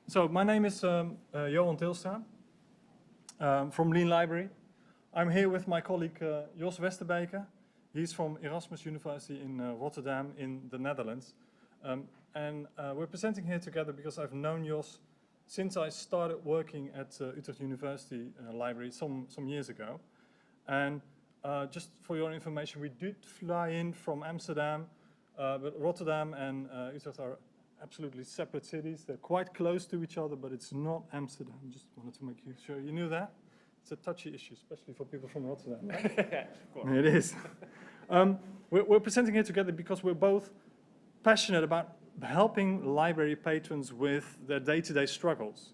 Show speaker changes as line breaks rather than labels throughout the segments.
So my name is Johan Tilstra from Lean Library. I'm here with my colleague Jos Westerbeke. He's from Erasmus University in Rotterdam in the Netherlands. And we're presenting here together because I've known Jos since I started working at Utrecht University Library some years ago. And just for your information, we did fly in from Amsterdam, but Rotterdam and Utrecht are absolutely separate cities. They're quite close to each other, but it's not Amsterdam. Just wanted to make you sure you knew that. It's a touchy issue, especially for people from Rotterdam. Right?
Of course.
It is. We're presenting here together because we're both passionate about helping library patrons with their day-to-day struggles.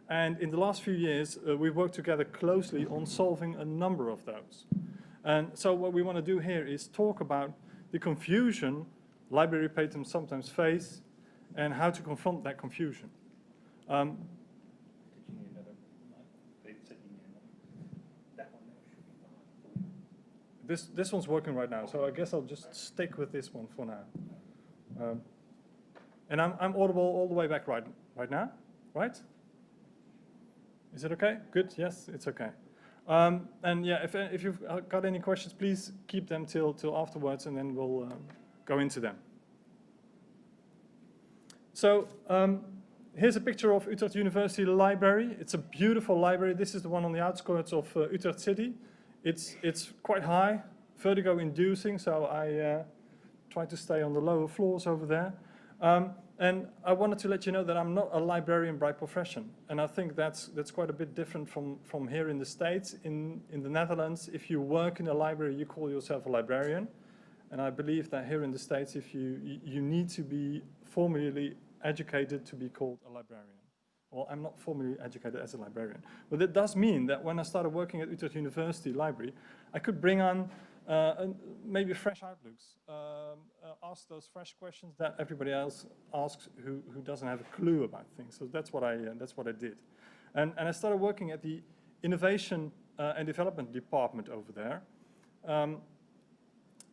And in the last few years, we've worked together closely on solving a number of those. And so what we want to do here is talk about the confusion library patrons sometimes face and how to confront that confusion. This one's working right now, so I guess I'll just stick with this one for now. And I'm audible all the way back right now, right? Is it okay? Good, yes, it's okay. And yeah, if you've got any questions, please keep them till afterwards, and then we'll go into them. So here's a picture of Utrecht University Library. It's a beautiful library. This is the one on the outskirts of Utrecht City. It's quite high, vertigo-inducing, so I try to stay on the lower floors over there. And I wanted to let you know that I'm not a librarian by profession, and I think that's quite a bit different from here in the States. In the Netherlands, if you work in a library, you call yourself a librarian, and I believe that here in the States, if you need to be formally educated to be called a librarian. Well, I'm not formally educated as a librarian, but it does mean that when I started working at Utrecht University Library, I could bring on maybe fresh outlooks, ask those fresh questions that everybody else asks who doesn't have a clue about things. So that's what I did, and I started working at the Innovation and Development Department over there,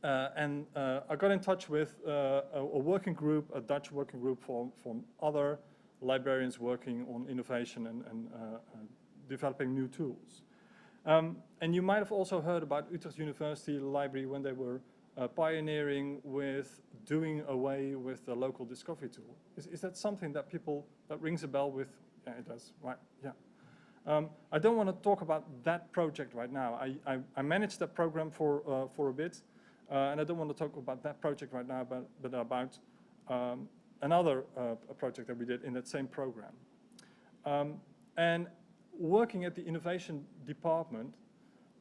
and I got in touch with a working group, a Dutch working group from other librarians working on innovation and developing new tools. And you might have also heard about Utrecht University Library when they were pioneering with doing away with the local discovery tool. Is that something that that rings a bell with? Yeah, it does, right, yeah. I don't want to talk about that project right now. I managed that program for a bit, and I don't want to talk about that project right now, but about another project that we did in that same program. And working at the innovation department,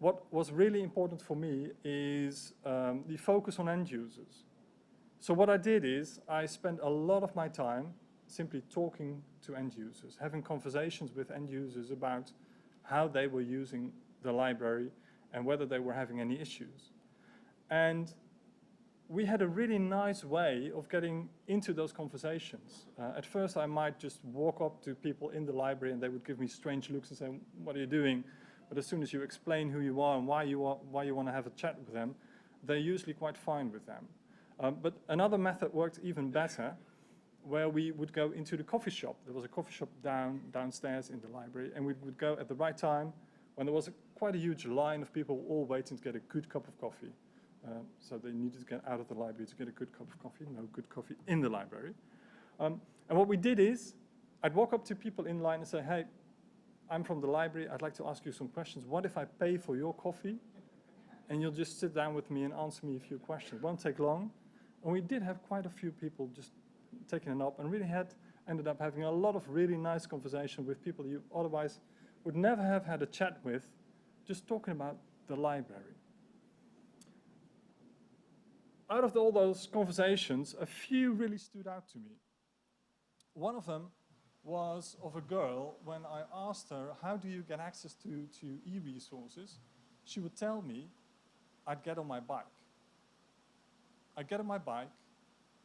what was really important for me is the focus on end users. So what I did is I spent a lot of my time simply talking to end users, having conversations with end users about how they were using the library and whether they were having any issues. And we had a really nice way of getting into those conversations. At first, I might just walk up to people in the library and they would give me strange looks and say, "What are you doing?" But as soon as you explain who you are and why you want to have a chat with them, they're usually quite fine with them. But another method worked even better, where we would go into the coffee shop. There was a coffee shop downstairs in the library, and we would go at the right time when there was quite a huge line of people all waiting to get a good cup of coffee. So they needed to get out of the library to get a good cup of coffee, no good coffee in the library. And what we did is, I'd walk up to people in line and say, "Hey, I'm from the library, I'd like to ask you some questions. What if I pay for your coffee? And you'll just sit down with me and answer me a few questions. It won't take long." And we did have quite a few people just taking it up and really ended up having a lot of really nice conversation with people you otherwise would never have had a chat with, just talking about the library. Out of all those conversations, a few really stood out to me. One of them was of a girl. When I asked her, "How do you get access to e-resources?" she would tell me, "I'd get on my bike. I'd get on my bike,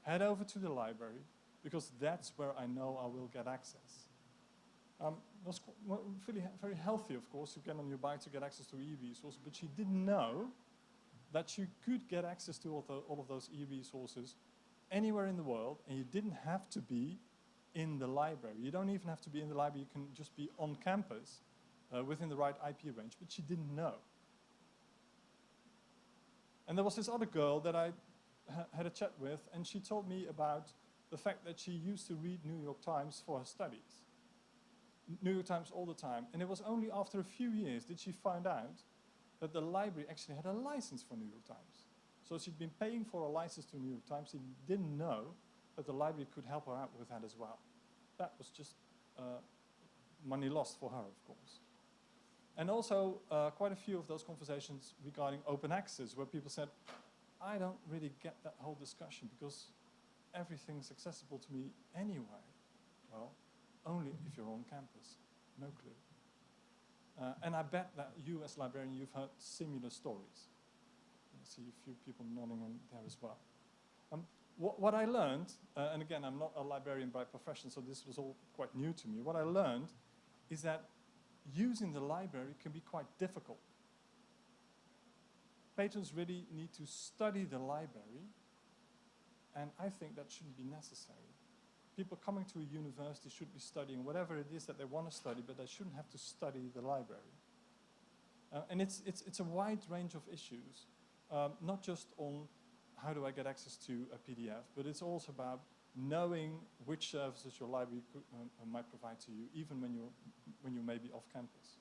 head over to the library, because that's where I know I will get access." It was really very healthy, of course, to get on your bike to get access to e-resources, but she didn't know that you could get access to all of those e-resources anywhere in the world, and you didn't have to be in the library. You don't even have to be in the library, you can just be on campus within the right IP range, but she didn't know. And there was this other girl that I had a chat with, and she told me about the fact that she used to read New York Times for her studies. New York Times all the time. And it was only after a few years did she find out that the library actually had a license for New York Times. So she'd been paying for a license to New York Times. She didn't know that the library could help her out with that as well. That was just money lost for her, of course. And also quite a few of those conversations regarding open access, where people said, I don't really get that whole discussion because everything's accessible to me anyway. Well, only if you're on campus. No clue. And I bet that you as librarian, you've heard similar stories. I see a few people nodding in there as well. What I learned, and again, I'm not a librarian by profession, so this was all quite new to me. What I learned is that using the library can be quite difficult. Patrons really need to study the library, and I think that shouldn't be necessary. People coming to a university should be studying whatever it is that they want to study, but they shouldn't have to study the library. And it's a wide range of issues, not just on how do I get access to a PDF, but it's also about knowing which services your library might provide to you, even when you may be off campus.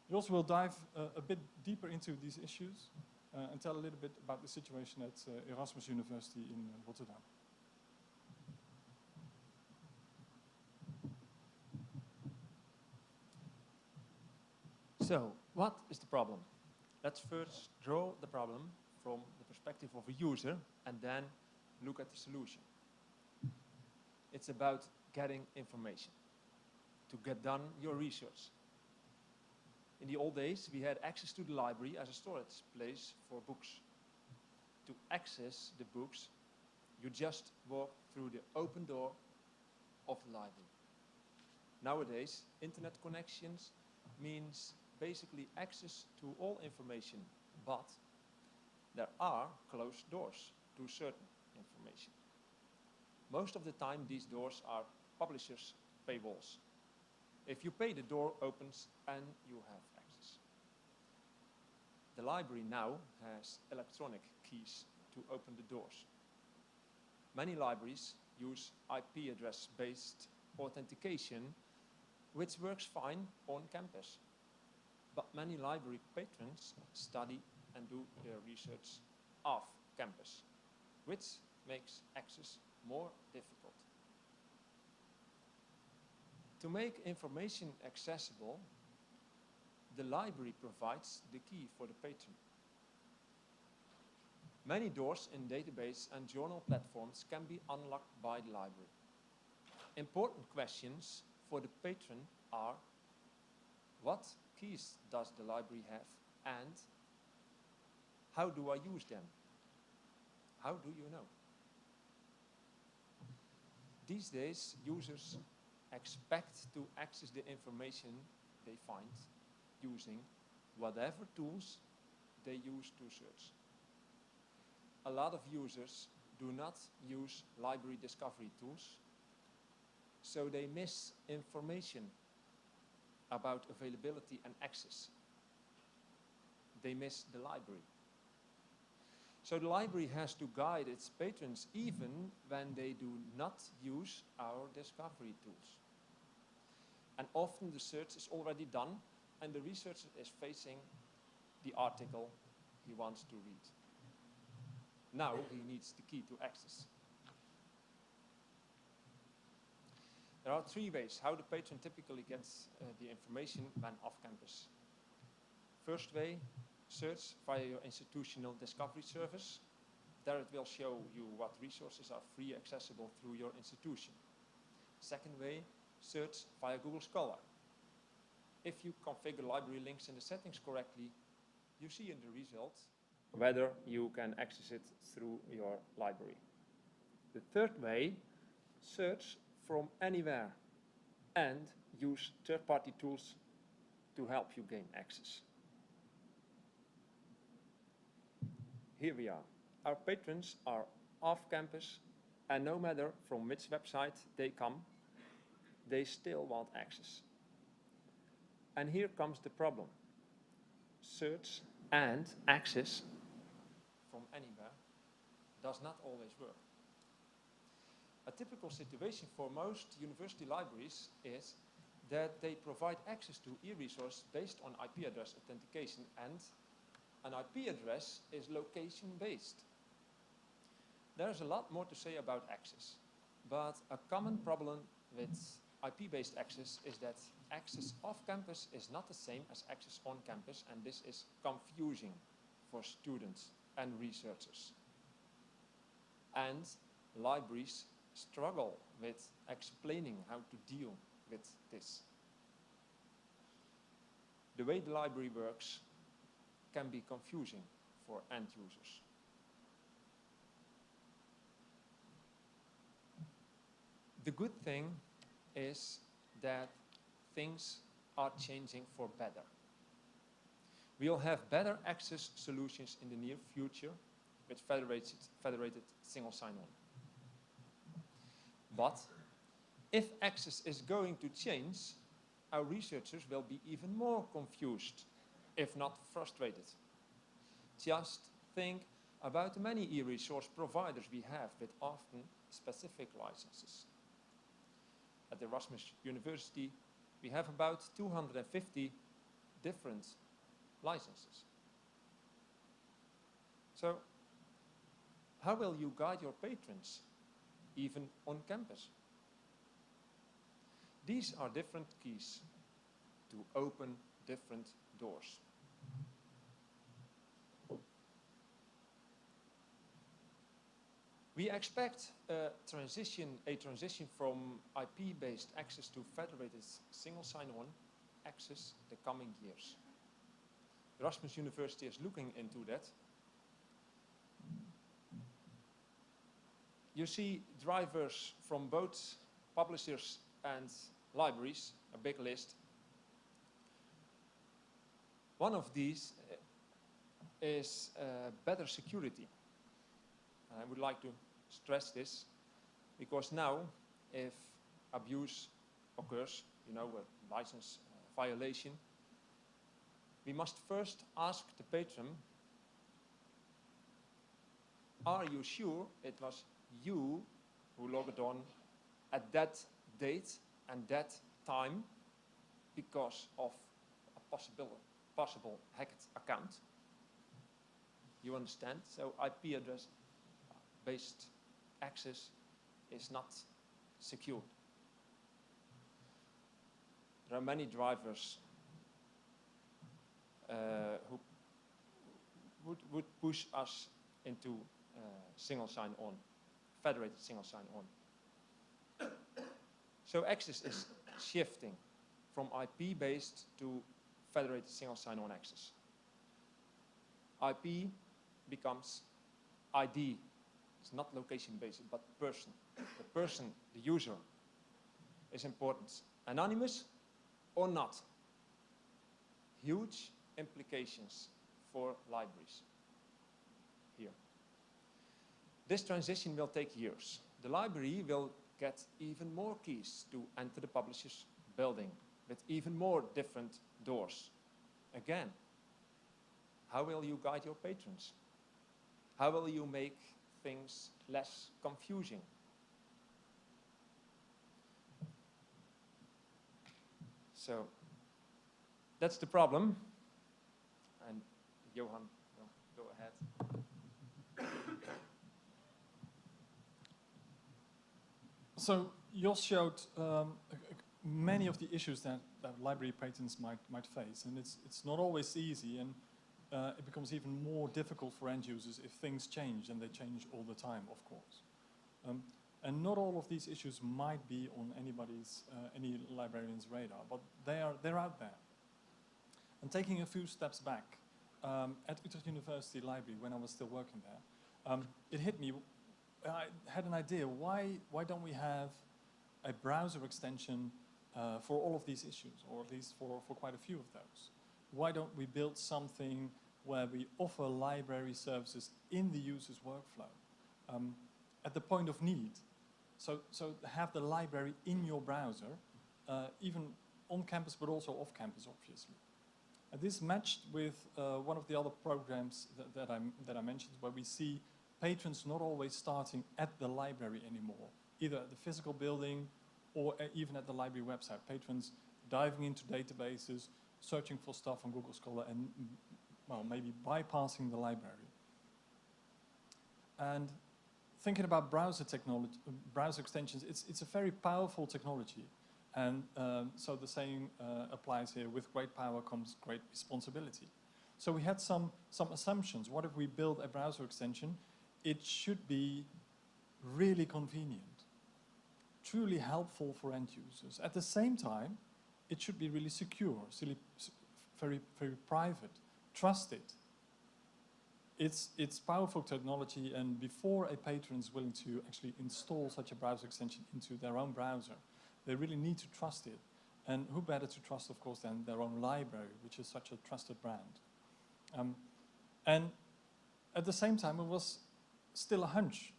We also will dive a bit deeper into these issues and tell a little bit about the situation at Erasmus University in Rotterdam.
So, what is the problem? Let's first draw the problem from the perspective of a user and then look at the solution. It's about getting information to get done your research. In the old days, we had access to the library as a storage place for books. To access the books, you just walk through the open door of the library. Nowadays, internet connections means basically access to all information, but there are closed doors to certain information. Most of the time, these doors are publishers' paywalls. If you pay, the door opens and you have access. The library now has electronic keys to open the doors. Many libraries use IP address-based authentication, which works fine on campus. But many library patrons study and do their research off campus, which makes access more difficult. To make information accessible, the library provides the key for the patron. Many doors in database and journal platforms can be unlocked by the library. Important questions for the patron are: what keys does the library have, and how do I use them? How do you know? These days, users expect to access the information they find using whatever tools they use to search. A lot of users do not use library discovery tools, so they miss information about availability and access. They miss the library. So the library has to guide its patrons even when they do not use our discovery tools. And often the search is already done and the researcher is facing the article he wants to read. Now he needs the key to access. There are three ways how the patron typically gets the information when off campus. First way, search via your institutional discovery service. There it will show you what resources are free accessible through your institution. Second way, search via Google Scholar. If you configure library links in the settings correctly, you see in the results whether you can access it through your library. The third way, search from anywhere and use third-party tools to help you gain access. Here we are. Our patrons are off campus And no matter from which website they come, they still want access. And here comes the problem. Search and access from anywhere does not always work. A typical situation for most university libraries is that they provide access to e-resource based on IP address authentication, and an IP address is location-based. There's a lot more to say about access, but a common problem with IP-based access is that access off campus is not the same as access on campus, and this is confusing for students and researchers. And libraries struggle with explaining how to deal with this. The way the library works can be confusing for end users. The good thing is that things are changing for better. We'll have better access solutions in the near future with federated single sign-on. But if access is going to change, our researchers will be even more confused, if not frustrated. Just think about the many e-resource providers we have with often specific licenses. At Erasmus University, we have about 250 different licenses. So, how will you guide your patrons, even on campus? These are different keys to open different doors. We expect a transition from IP-based access to federated single sign-on access the coming years. Erasmus University is looking into that. You see drivers from both publishers and libraries, a big list. One of these is better security. And I would like to stress this, because now, if abuse occurs, a license violation, we must first ask the patron, are you sure it was you who logged on at that date and that time because of a possible hacked account? You understand? So IP address based access is not secure. There are many drivers who would push us into single sign-on, federated single sign-on. So access is shifting from IP-based to federated single sign-on access. IP becomes ID. It's not location-based, but person. The person, the user, is important. Anonymous or not. Huge implications for libraries here. This transition will take years. The library will get even more keys to enter the publisher's building with even more different doors. Again, how will you guide your patrons? How will you make things less confusing? So that's the problem. And Johan, go ahead.
So Jos showed many of the issues that library patrons might face, and it's not always easy, and it becomes even more difficult for end users if things change, and they change all the time, of course. And not all of these issues might be on any librarian's radar, but they're out there. And taking a few steps back, at Utrecht University Library, when I was still working there, it hit me. I had an idea. Why don't we have a browser extension for all of these issues, or at least for quite a few of those? Why don't we build something where we offer library services in the user's workflow? at the point of need. So have the library in your browser, even on campus, but also off campus, obviously. And this matched with one of the other programs that I mentioned, where we see patrons not always starting at the library anymore, either at the physical building or even at the library website. Patrons diving into databases, searching for stuff on Google Scholar, and well, maybe bypassing the library. And thinking about browser technology, browser extensions, it's a very powerful technology. And so the same applies here. With great power comes great responsibility. So we had some assumptions. What if we build a browser extension? It should be really convenient, truly helpful for end users. At the same time, it should be really secure, very, very private, trusted. It's powerful technology, and before a patron is willing to actually install such a browser extension into their own browser, they really need to trust it. And who better to trust, of course, than their own library, which is such a trusted brand. And at the same time, it was still a hunch,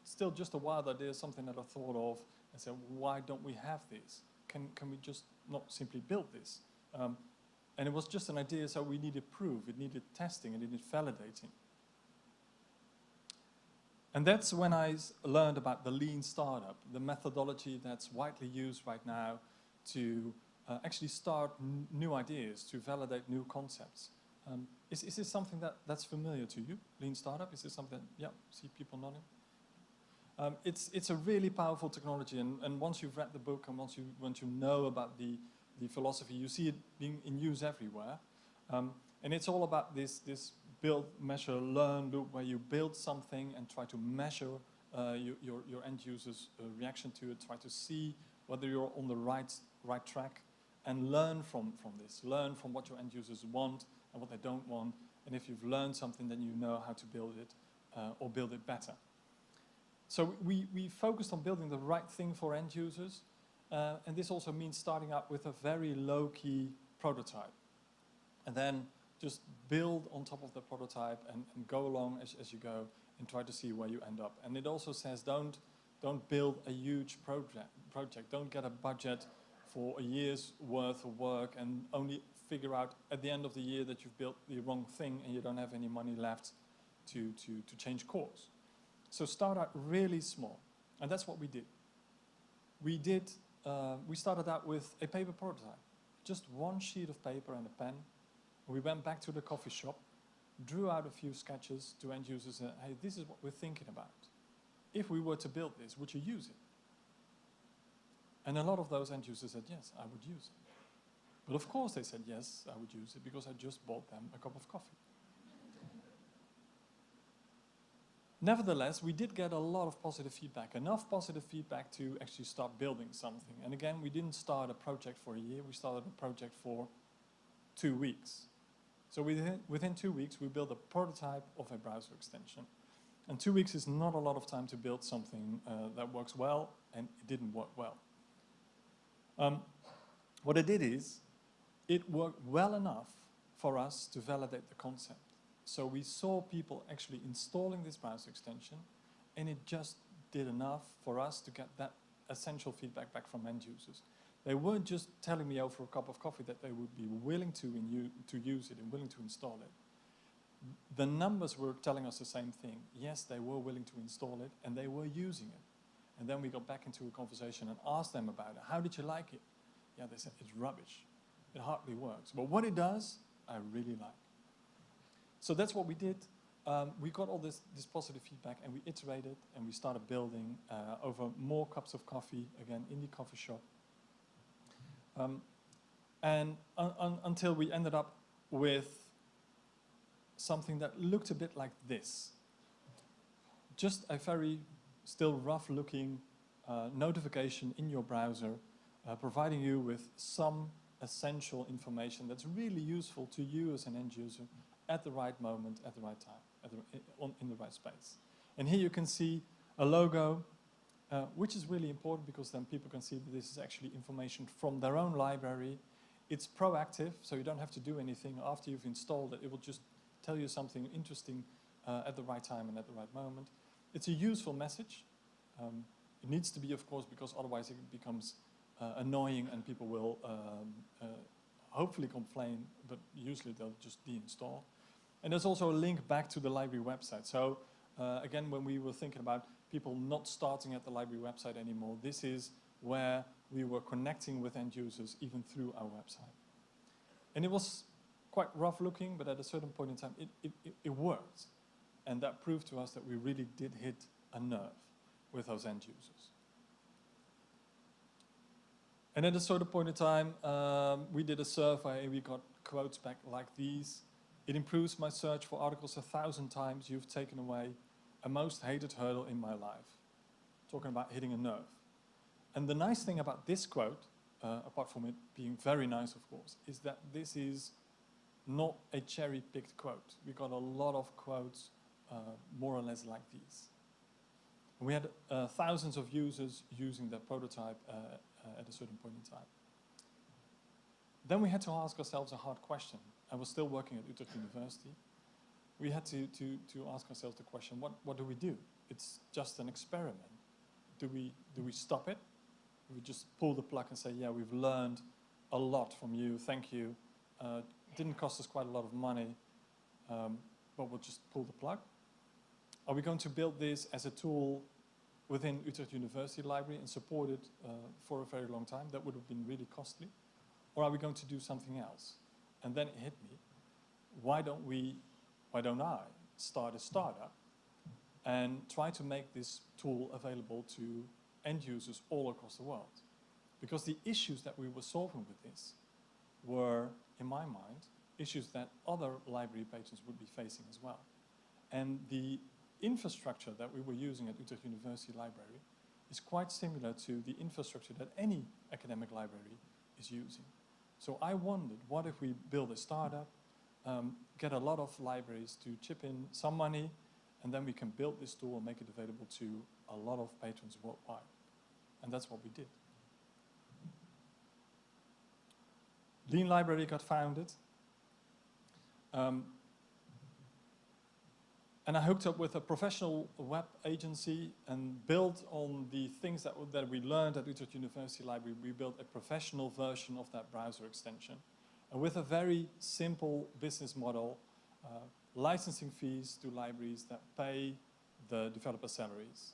still just a wild idea, something that I thought of and said, why don't we have this? Can we just not simply build this? And it was just an idea, so we needed proof, it needed testing, it needed validating. And that's when I learned about the lean startup, the methodology that's widely used right now to actually start new ideas, to validate new concepts. Is this something that's familiar to you, lean startup? Is this something, yeah, see people nodding? It's a really powerful technology, and once you've read the book and once you know about the philosophy, you see it being in use everywhere. And it's all about this build, measure, learn loop, where you build something and try to measure your end user's reaction to it, try to see whether you're on the right track, and learn from this. Learn from what your end users want and what they don't want. And if you've learned something, then you know how to build it or build it better. So we focused on building the right thing for end users. And this also means starting out with a very low-key prototype. And then just build on top of the prototype and go along as you go and try to see where you end up. And it also says don't build a huge project. Don't get a budget for a year's worth of work and only figure out at the end of the year that you've built the wrong thing and you don't have any money left to change course. So start out really small. And that's what we did. We started out with a paper prototype, just one sheet of paper and a pen. We went back to the coffee shop, drew out a few sketches to end users and said, hey, this is what we're thinking about. If we were to build this, would you use it? And a lot of those end users said, yes, I would use it. But of course they said, yes, I would use it because I just bought them a cup of coffee. Nevertheless, we did get a lot of positive feedback, enough positive feedback to actually start building something. And again, we didn't start a project for a year, we started a project for 2 weeks. So within 2 weeks, we built a prototype of a browser extension. And 2 weeks is not a lot of time to build something that works well, and it didn't work well. What it did is, it worked well enough for us to validate the concept. So we saw people actually installing this browser extension, and it just did enough for us to get that essential feedback back from end users. They weren't just telling me over a cup of coffee that they would be willing to use it and willing to install it. The numbers were telling us the same thing. Yes, they were willing to install it, and they were using it. And then we got back into a conversation and asked them about it. How did you like it? Yeah, they said, it's rubbish. It hardly works. But what it does, I really like. So that's what we did. We got all this positive feedback, and we iterated, and we started building over more cups of coffee, again, in the coffee shop. Until we ended up with something that looked a bit like this. Just a very still rough-looking notification in your browser, providing you with some essential information that's really useful to you as an end user at the right moment, at the right time, in the right space. And here you can see a logo, which is really important because then people can see that this is actually information from their own library. It's proactive, so you don't have to do anything. After you've installed it, it will just tell you something interesting at the right time and at the right moment. It's a useful message. It needs to be, of course, because otherwise it becomes annoying and people will hopefully complain, but usually they'll just deinstall. And there's also a link back to the library website. So again, when we were thinking about people not starting at the library website anymore, this is where we were connecting with end users even through our website. And it was quite rough looking, but at a certain point in time, it worked. And that proved to us that we really did hit a nerve with those end users. And at a certain point in time, we did a survey and we got quotes back like these. It improves my search for articles 1,000 times. You've taken away a most hated hurdle in my life. Talking about hitting a nerve. And the nice thing about this quote, apart from it being very nice, of course, is that this is not a cherry-picked quote. We got a lot of quotes more or less like these. And we had thousands of users using that prototype at a certain point in time. Then we had to ask ourselves a hard question. I was still working at Utrecht University. We had to ask ourselves the question, what do we do? It's just an experiment. Do we stop it? Do we just pull the plug and say, yeah, we've learned a lot from you, thank you. Didn't cost us quite a lot of money, but we'll just pull the plug? Are we going to build this as a tool within Utrecht University Library and support it for a very long time? That would have been really costly. Or are we going to do something else? And then it hit me. Why don't I start a startup and try to make this tool available to end users all across the world? Because the issues that we were solving with this were, in my mind, issues that other library patrons would be facing as well. And the infrastructure that we were using at Utrecht University Library is quite similar to the infrastructure that any academic library is using. So I wondered, what if we build a startup, get a lot of libraries to chip in some money, and then we can build this tool and make it available to a lot of patrons worldwide. And that's what we did. Lean Library got founded. And I hooked up with a professional web agency and built on the things that we learned at Utrecht University Library. We built a professional version of that browser extension. And with a very simple business model, licensing fees to libraries that pay the developer salaries.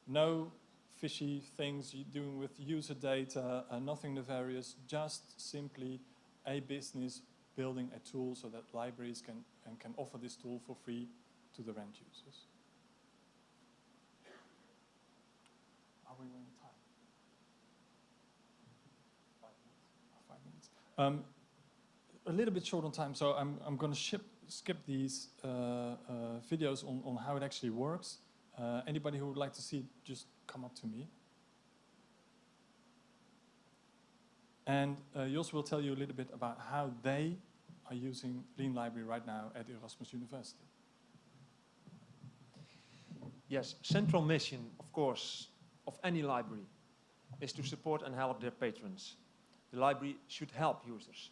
No fishy things you're doing with user data, nothing nefarious, just simply a business building a tool so that libraries can offer this tool for free to their end users. Are we running time? 5 minutes. A little bit short on time, so I'm going to skip these videos on how it actually works. Anybody who would like to see it, just come up to me. And Jos will tell you a little bit about how they are using Lean Library right now at Erasmus University.
Yes, central mission, of course, of any library is to support and help their patrons. The library should help users.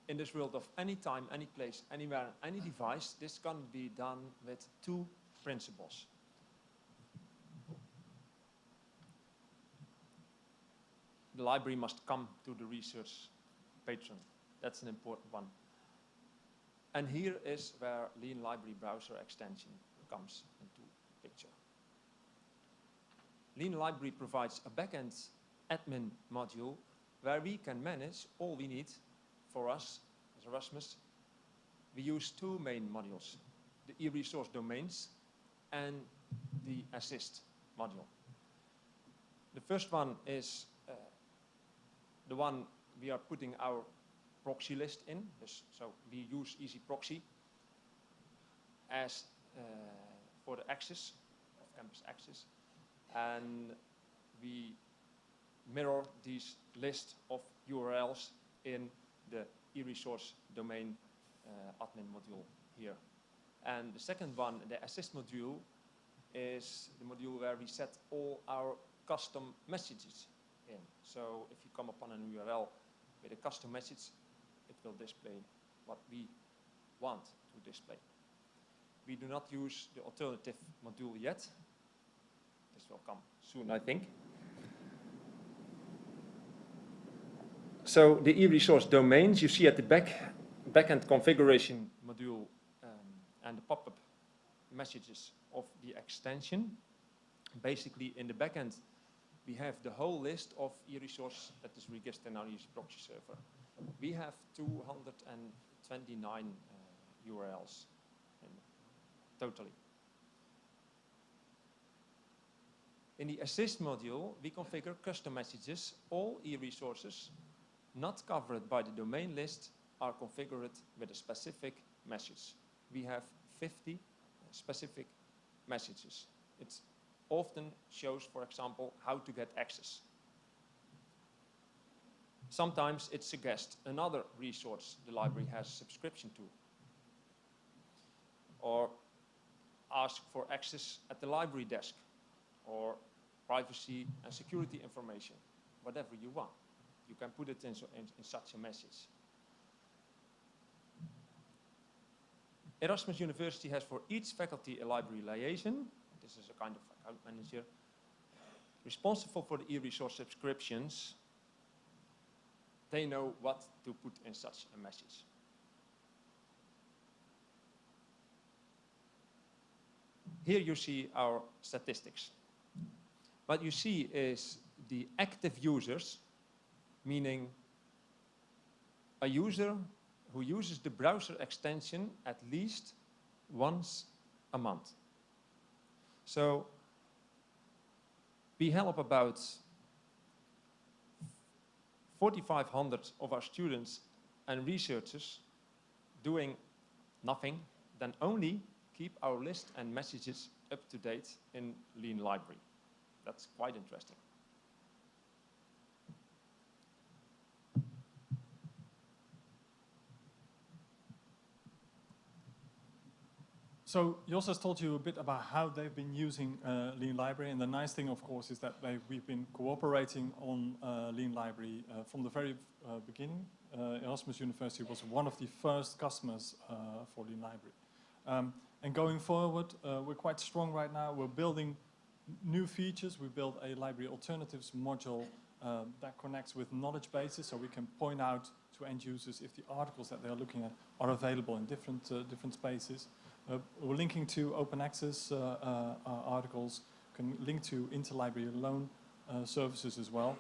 In this world of any time, any place, anywhere, any device, this can be done with two principles. The library must come to the research patron. That's an important one. And here is where Lean Library Browser extension comes into picture. Lean Library provides a backend admin module where we can manage all we need for us as Erasmus. We use two main modules, the e-resource domains and the assist module. The first one is the one we are putting our proxy list in. So we use Easy Proxy as for the access of campus access, and we mirror these list of URLs in the e-resource domain admin module here. And the second one, the assist module, is the module where we set all our custom messages in. So if you come upon an URL with a custom message, it will display what we want to display. We do not use the alternative module yet. This will come soon, I think. So the e-resource domains you see at the backend configuration module and the pop-up messages of the extension. Basically, in the backend, we have the whole list of e-resource that is registered in our EC proxy server. We have 229 URLs totally. In the assist module, we configure custom messages. All e-resources not covered by the domain list are configured with a specific message. We have 50 specific messages. It often shows, for example, how to get access. Sometimes it suggests another resource the library has subscription to, or ask for access at the library desk, or privacy and security information, whatever you want. You can put it in such a message. Erasmus University has for each faculty a library liaison. This is a kind of account manager responsible for the e-resource subscriptions. They know what to put in such a message. Here you see our statistics. What you see is the active users, meaning a user who uses the browser extension at least once a month. So we help about 4,500 of our students and researchers doing nothing than only keep our list and messages up to date in Lean Library. That's quite interesting.
So Jos told you a bit about how they've been using Lean Library, and the nice thing, of course, is that we've been cooperating on Lean Library from the very beginning. Erasmus University was one of the first customers for Lean Library. And going forward, we're quite strong right now. We're building new features. We built a library alternatives module that connects with knowledge bases, so we can point out to end users if the articles that they're looking at are available in different spaces. We're linking to open access articles, can link to interlibrary loan services as well.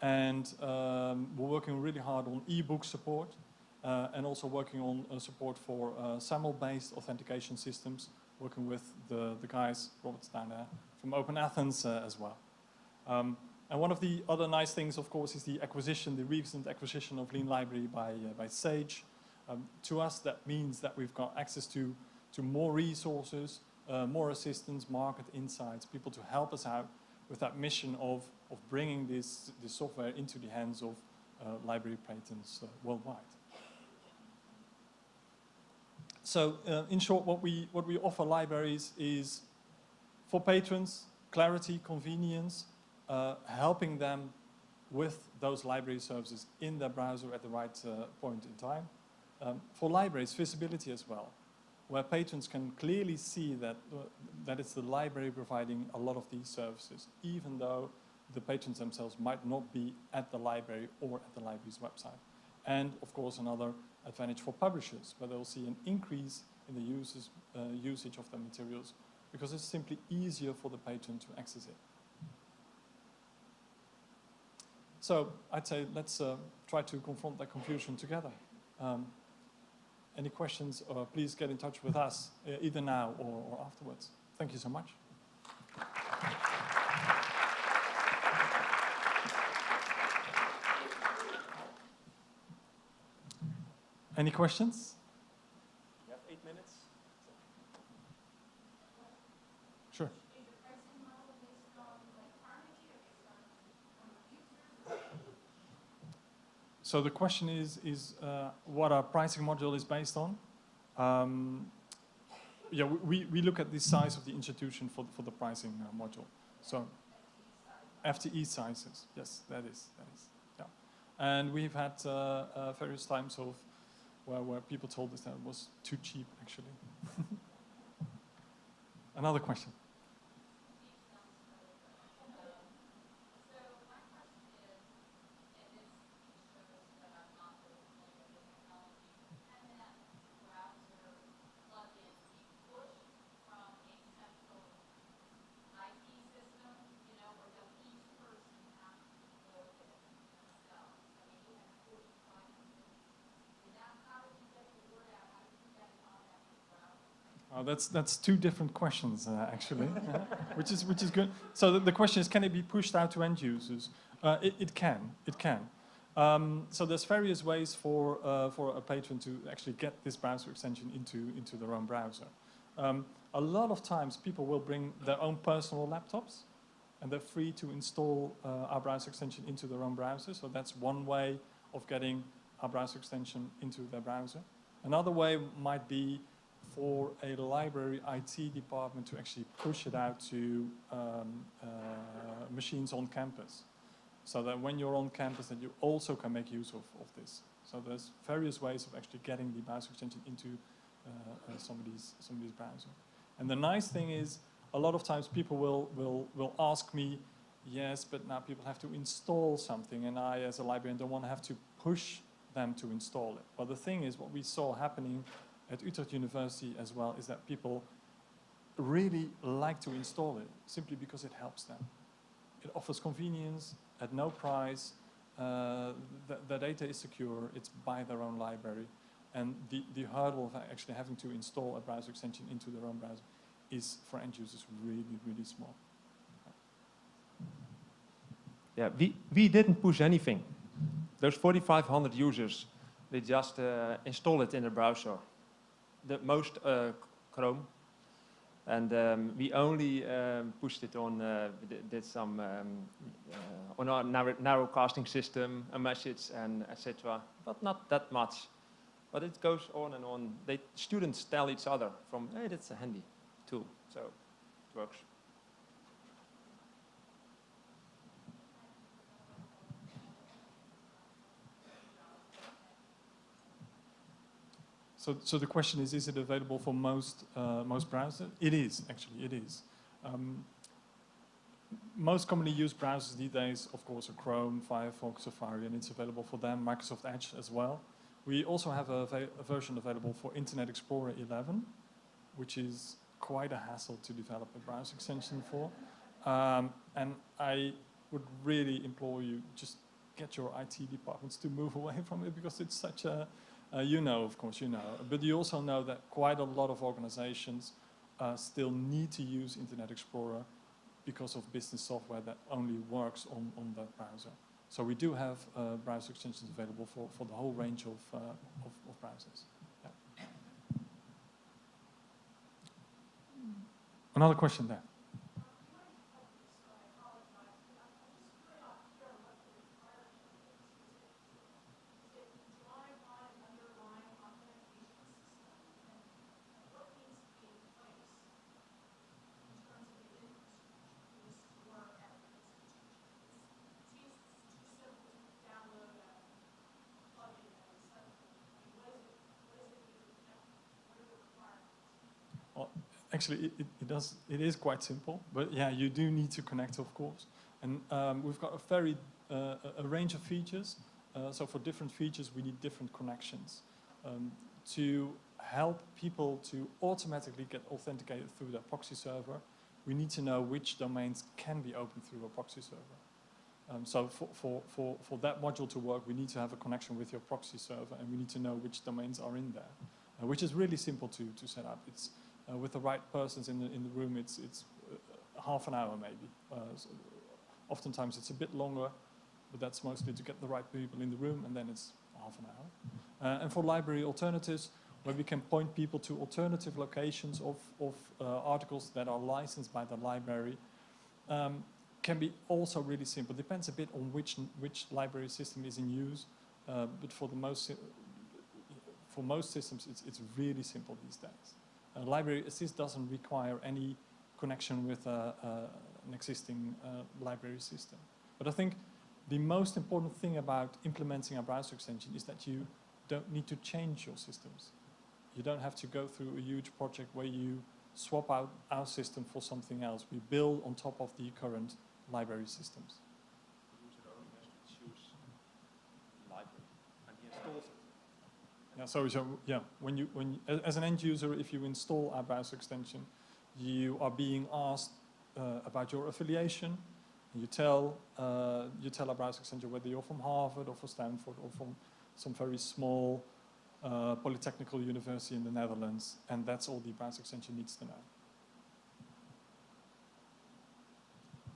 And we're working really hard on ebook support and also working on support for SAML-based authentication systems, working with the guys, Robert's down there, from Open Athens as well. And one of the other nice things, of course, is the recent acquisition of Lean Library by Sage. To us, that means that we've got access to more resources, more assistance, market insights, people to help us out with that mission of bringing this software into the hands of library patrons worldwide. So in short, what we offer libraries is for patrons, clarity, convenience, helping them with those library services in their browser at the right point in time. For libraries, visibility as well, where patrons can clearly see that it's the library providing a lot of these services, even though the patrons themselves might not be at the library or at the library's website. And of course, another advantage for publishers, where they'll see an increase in the usage of their materials, because it's simply easier for the patron to access it. So I'd say let's try to confront that confusion together. Any questions, please get in touch with us, either now or afterwards. Thank you so much. Any questions?
You have 8 minutes.
Sure. So the question is what our pricing module is based on. Yeah, we look at the size of the institution for the pricing module. So FTE sizes, yes, that is, yeah. And we've had various times of where people told us that it was too cheap, actually. Another question. That's two different questions actually, which is good. So the question is, can it be pushed out to end users? It can. So there's various ways for a patron to actually get this browser extension into their own browser. A lot of times people will bring their own personal laptops, and they're free to install our browser extension into their own browser. So that's one way of getting our browser extension into their browser. Another way might be for a library IT department to actually push it out to machines on campus. So that when you're on campus, that you also can make use of this. So there's various ways of actually getting the browser extension into somebody's browser. And the nice thing is, a lot of times people will ask me, yes, but now people have to install something, and I, as a librarian, don't want to have to push them to install it. But the thing is, what we saw happening at Utrecht University as well is that people really like to install it simply because it helps them. It offers convenience at no price. The data is secure. It's by their own library. And the hurdle of actually having to install a browser extension into their own browser is, for end users, really, really small.
Yeah, we didn't push anything. Those 4,500 users, they just install it in the browser. The most Chrome, and we only pushed it on did some on our narrowcasting system, a message, and etc. But not that much. But it goes on and on. Students tell each other from, hey, that's a handy tool, so it works.
So the question is it available for most browsers? It is, actually, it is. Most commonly used browsers these days, of course, are Chrome, Firefox, Safari, and it's available for them, Microsoft Edge as well. We also have a version available for Internet Explorer 11, which is quite a hassle to develop a browser extension for. And I would really implore you, just get your IT departments to move away from it, because it's such a, you know, of course, you know, but you also know that quite a lot of organizations still need to use Internet Explorer because of business software that only works on that browser. So we do have browser extensions available for the whole range of browsers. Yeah. Another question there. Actually, it is quite simple, but yeah, you do need to connect, of course. And we've got a range of features. So for different features, we need different connections. To help people to automatically get authenticated through their proxy server, we need to know which domains can be opened through a proxy server. So for that module to work, we need to have a connection with your proxy server, and we need to know which domains are in there, which is really simple to set up. It's with the right persons in the room, it's half an hour maybe. So oftentimes it's a bit longer, but that's mostly to get the right people in the room, and then it's half an hour. And for library alternatives, where we can point people to alternative locations of articles that are licensed by the library, can be also really simple. Depends a bit on which library system is in use, but for most systems, it's really simple these days. Library Assist doesn't require any connection with an existing library system. But I think the most important thing about implementing a browser extension is that you don't need to change your systems. You don't have to go through a huge project where you swap out our system for something else. We build on top of the current library systems.
The user only has to choose library, and he installs it.
Yeah, so yeah, when as an end user, if you install our browser extension, you are being asked about your affiliation. You tell our browser extension whether you're from Harvard or from Stanford or from some very small Polytechnical University in the Netherlands, and that's all the browser extension needs to know.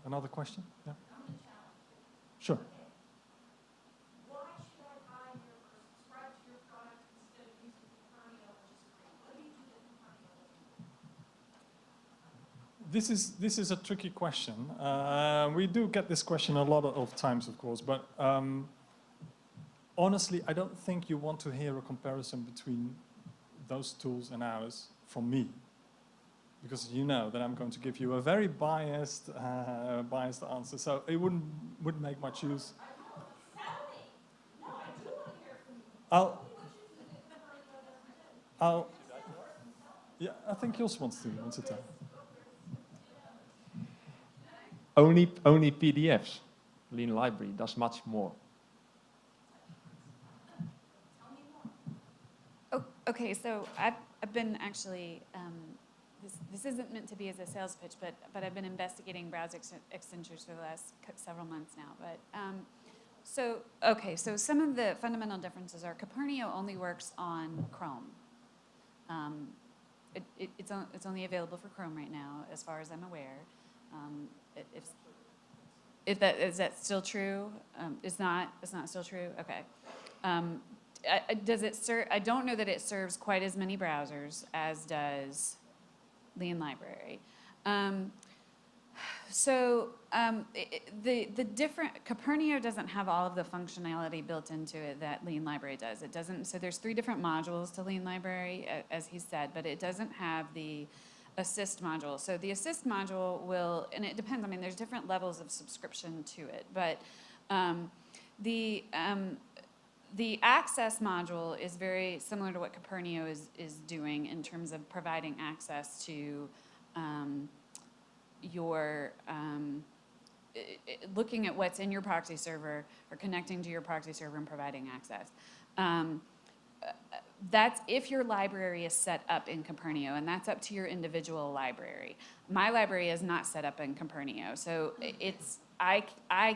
Another question? Yeah. Sure.
Why should I buy your or subscribe to your product instead of using Confronting, which is free? What do you do that Confronting doesn't do?
This is a tricky question. We do get this question a lot of times, of course, but honestly, I don't think you want to hear a comparison between those tools and ours from me, because you know that I'm going to give you a very biased answer, so it wouldn't make much use. Yeah, I think Jos wants to tell.
Only PDFs. Lean Library does much more.
Oh, okay, so I've been actually, this isn't meant to be as a sales pitch, but I've been investigating browser extensions for the last several months now. But so some of the fundamental differences are Confronting only works on Chrome. It's only available for Chrome right now, as far as I'm aware. Is that still true? It's not still true. Okay. Does it serve? I don't know that it serves quite as many browsers as does Lean Library. The different Confronting doesn't have all of the functionality built into it that Lean Library does. It doesn't. So there's 3 different modules to Lean Library, as he said, but it doesn't have the assist module. So the assist module will, and it depends. I mean, there's different levels of subscription to it, but the access module is very similar to what Confronting is doing in terms of providing access to your looking at what's in your proxy server or connecting to your proxy server and providing access. That's if your library is set up in Confronting, and that's up to your individual library. My library is not set up in Confronting, so it's I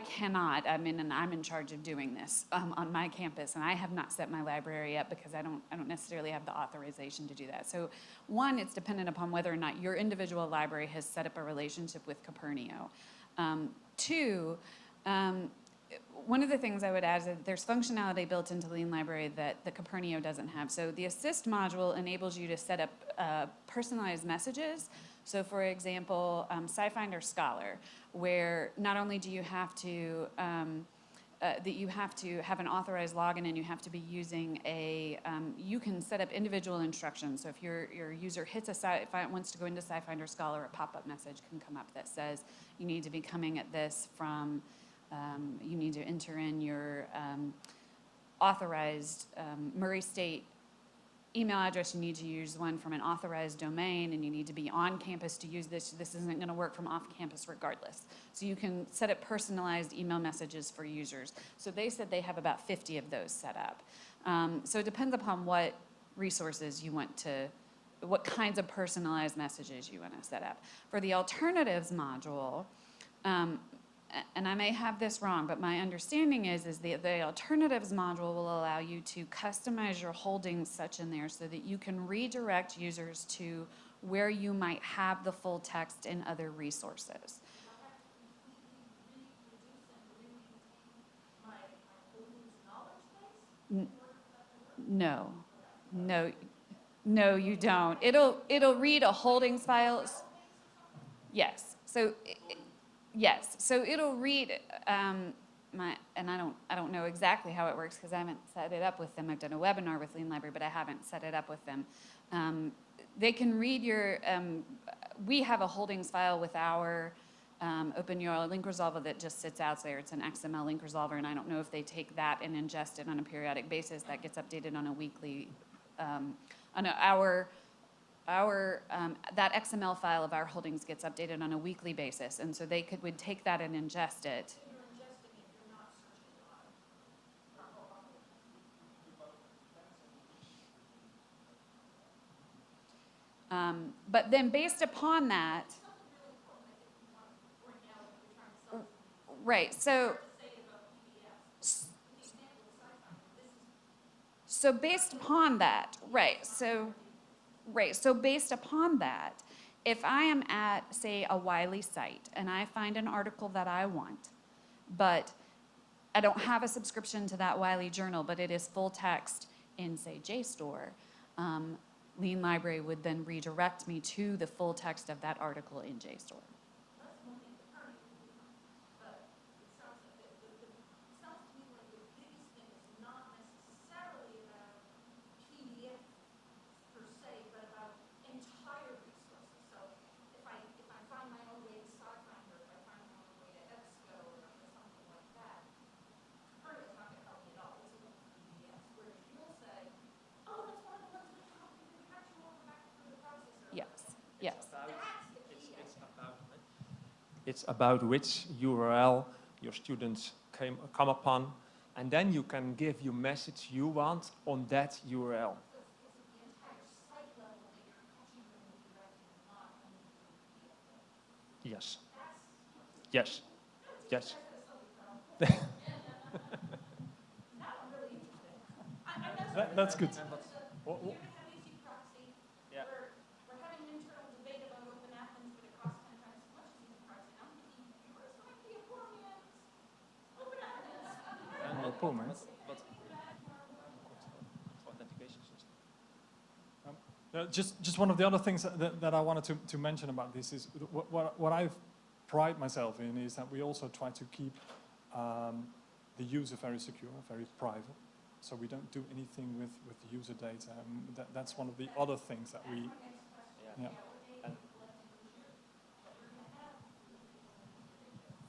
cannot. I mean, and I'm in charge of doing this on my campus, and I have not set my library up because I don't necessarily have the authorization to do that. So, one, it's dependent upon whether or not your individual library has set up a relationship with Confronting. 2. One of the things I would add is that there's functionality built into Lean Library that the Confronting doesn't have. So the assist module enables you to set up personalized messages. So for example, SciFinder Scholar, where not only do you have to that you have to have an authorized login and you have to be using a, you can set up individual instructions. So if your user hits wants to go into SciFinder Scholar, a pop-up message can come up that says you need to be coming at this from, you need to enter in your authorized Murray State email address. You need to use one from an authorized domain, and you need to be on campus to use this. This isn't going to work from off campus regardless. So you can set up personalized email messages for users. So they said they have about 50 of those set up. So it depends upon what resources you want to, what kinds of personalized messages you want to set up. For the alternatives module, and I may have this wrong, but my understanding is the alternatives module will allow you to customize your holdings such in there so that you can redirect users to where you might have the full text in other resources. No, you don't. It'll read a holdings file. Yes. So. Yes, so it'll read and I don't know exactly how it works because I haven't set it up with them. I've done a webinar with Lean Library, but I haven't set it up with them. They can read your. We have a holdings file with our open URL link resolver that just sits out there. It's an XML link resolver, and I don't know if they take that and ingest it on a periodic basis. That gets updated on a weekly. That XML file of our holdings gets updated on a weekly basis, and so they would take that and ingest it.
You're ingesting it, you're not searching.
But then based upon that, right, So based upon that, right, so based upon that, if I am at, say, a Wiley site and I find an article that I want, but I don't have a subscription to that Wiley journal, but it is full text in, say, JSTOR, Lean Library would then redirect me to the full text of that article in JSTOR.
That's one thing the current can do, but it sounds like it sounds to me like the biggest thing is not necessarily about PDF per se, but about entire resources. So if I find my own way to SciFinder, if I find my own way to EBSCO or something like that, current is not going to help me at all. It's a PDFs, whereas you'll say, oh, that's one of the ones that help you catch you all back through the processor.
Yes, yes.
It's about which URL your students come upon, and then you can give your message you want on that URL.
So it's the entire site level that you're catching them and redirecting, not only through the PDF.
Yes.
That's,
Yes. Yes.
now I'm really interested.
That's good.
Here we have easy proxy.
Yeah.
We're having an internal debate about open Athens, but it costs 10 times as much as easy proxy. I'm thinking, yours might be a poor man's open Athens.
No problem.
Authentication system.
Just one of the other things that I wanted to mention about this is what I've pride myself in is that we also try to keep the user very secure, very private. So we don't do anything with the user data. That's one of the other things that we, yeah.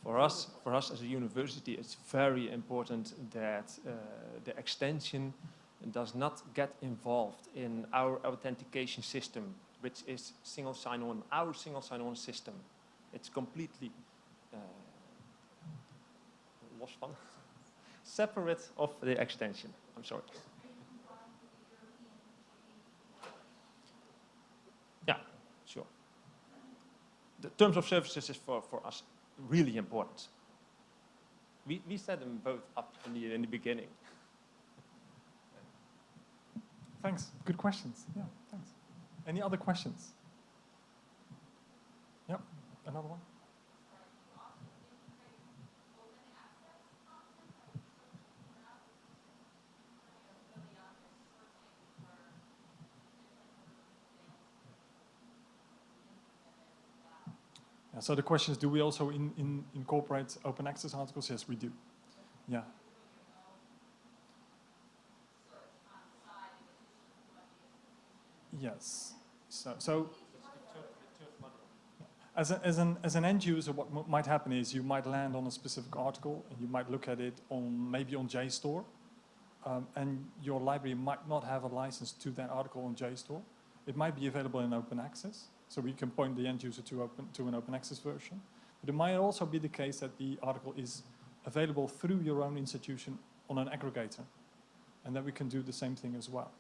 For us as a university, it's very important that the extension does not get involved in our authentication system, which is single sign-on, our single sign-on system. It's completely los van, separate of the extension. I'm sorry. Yeah, sure. The terms of services is for us really important. We set them both up in the beginning.
Thanks. Good questions. Yeah, thanks. Any other questions? Yep. Another one? Yeah, so the question is, do we also incorporate open access articles? Yes, we do. Yeah. Yes. So as an end user, what might happen is you might land on a specific article and you might look at it maybe on JSTOR, and your library might not have a license to that article on JSTOR. It might be available in open access, so we can point the end user to an open access version. But it might also be the case that the article is available through your own institution on an aggregator, and that we can do the same thing as well.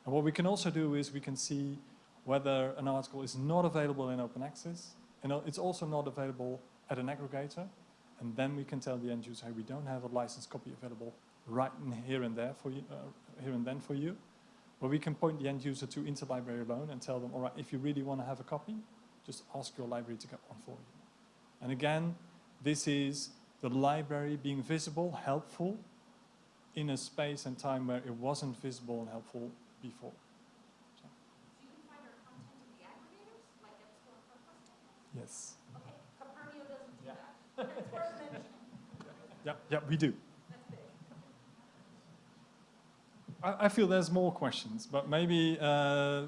And what we can also do is we can see whether an article is not available in open access, and it's also not available at an aggregator, and then we can tell the end user, hey, we don't have a licensed copy available right here and there for you, here and then for you. But we can point the end user to Interlibrary Alone and tell them, all right, if you really want to have a copy, just ask your library to get one for you. And again, this is the library being visible, helpful, in a space and time where it wasn't visible and helpful before.
So you can find our content in the aggregators, like EBSCO and Confronting?
Yes.
Okay, Confronting doesn't do that. Okay, it's worth mentioning.
Yeah, we do.
That's big.
I feel there's more questions, but maybe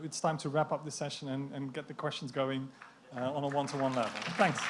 it's time to wrap up this session and get the questions going on a one-to-one level. Thanks.